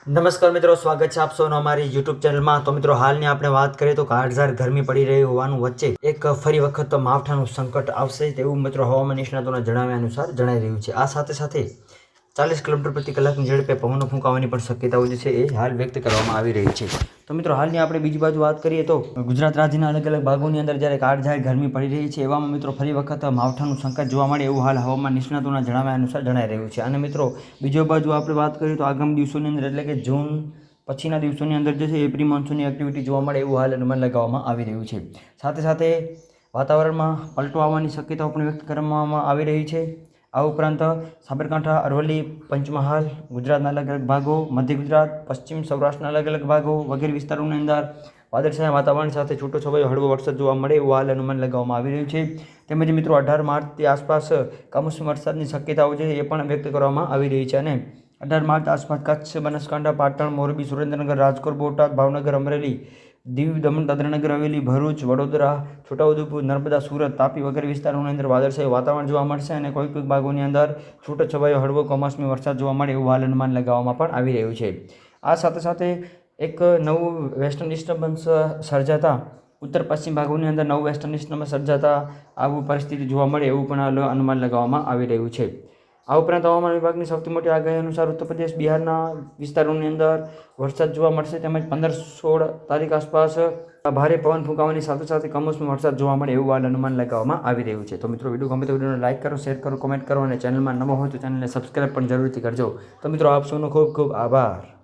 નમસ્કાર મિત્રો, સ્વાગત છે આપ સૌનો અમારી યુટ્યુબ ચેનલમાં। તો મિત્રો, હાલની આપણે વાત કરીએ તો કાળઝાળ ગરમી પડી રહી હોવાનું વચ્ચે એક ફરી વખત માવઠાનું સંકટ આવશે તેવું મિત્રો હવામાન નિષ્ણાતોના જણાવ્યા અનુસાર જણાઈ રહ્યું છે। આ સાથે સાથે 40 કિલોમીટર પ્રતિ કલાકની ઝડપે પવનો ફૂંકાવાની પણ શક્યતાઓ જે છે એ હાલ વ્યક્ત કરવામાં આવી રહી છે। તો મિત્રો, હાલની આપણે બીજી બાજુ વાત કરીએ તો ગુજરાત રાજ્યના અલગ અલગ ભાગોની અંદર જ્યારે કાળઝાળ ગરમી પડી રહી છે એવામાં મિત્રો ફરી વખત માવઠાનું સંકટ જોવા મળે એવું હાલ હવામાન નિષ્ણાતોના જણાવ્યા અનુસાર જણાઈ રહ્યું છે। અને મિત્રો, બીજો બાજુ આપણે વાત કરીએ તો આગામી દિવસોની અંદર એટલે કે જૂન પછીના દિવસોની અંદર જે છે એ પ્રી મોન્સૂનની એક્ટિવિટી જોવા મળે એવું હાલ અનુમાન લગાવવામાં આવી રહ્યું છે। સાથે સાથે વાતાવરણમાં પલટો આવવાની શક્યતાઓ પણ વ્યક્ત કરવામાં આવી રહી છે। આ ઉપરાંત સાબરકાંઠા, અરવલ્લી, પંચમહાલ, ગુજરાતના અલગ અલગ ભાગો, મધ્ય ગુજરાત, પશ્ચિમ સૌરાષ્ટ્રના અલગ અલગ ભાગો વગેરે વિસ્તારોની અંદર વાદળછાયા વાતાવરણ સાથે છૂટોછવાયો હળવો વરસાદ જોવા મળે એવું હાલ અનુમાન લગાવવામાં આવી રહ્યું છે। તેમજ મિત્રો 18 માર્ચની આસપાસ કમોસમી વરસાદની શક્યતાઓ છે એ પણ વ્યક્ત કરવામાં આવી રહી છે। અને 18 માર્ચ આસપાસ કચ્છ, બનાસકાંઠા, પાટણ, મોરબી, સુરેન્દ્રનગર, રાજકોટ, બોટાદ, ભાવનગર, અમરેલી, દીવ, દમણ, દાદરાનગર હવેલી, ભરૂચ, વડોદરા, છોટાઉદેપુર, નર્મદા, સુરત, તાપી વગેરે વિસ્તારોની અંદર વાદળછાયું વાતાવરણ જોવા મળશે અને કોઈક ભાગોની અંદર છૂટોછવાયો હળવો કમોસમી વરસાદ જોવા મળે એવું હાલ અનુમાન લગાવવામાં પણ આવી રહ્યું છે। આ સાથે સાથે એક નવું વેસ્ટર્ન ડિસ્ટર્બન્સ સર્જાતા ઉત્તર પશ્ચિમ ભાગોની અંદર નવું વેસ્ટર્ન ડિસ્ટર્બન્સ સર્જાતા આવું પરિસ્થિતિ જોવા મળે એવું પણ હાલ અનુમાન લગાવવામાં આવી રહ્યું છે। આ ઉપરાંત હવામાન વિભાગની સૌથી મોટી આગાહી અનુસાર ઉત્તર પ્રદેશ, બિહારના વિસ્તારોની અંદર વરસાદ જોવા મળશે। તેમજ 15-16 તારીખ આસપાસ ભારે પવન ફૂંકાવાની સાથે સાથે કમોસમી વરસાદ જોવા મળે એવું હાલ અનુમાન લગાવવામાં આવી રહ્યું છે। તો મિત્રો, વિડીયો ગમે તો વિડીયોને લાઇક કરો, શેર કરો, કોમેન્ટ કરો અને ચેનલમાં નવો હોય તો ચેનલને સબસ્ક્રાઈબ પણ જરૂરથી કરજો। તો મિત્રો, આપ સૌનો ખૂબ ખૂબ આભાર।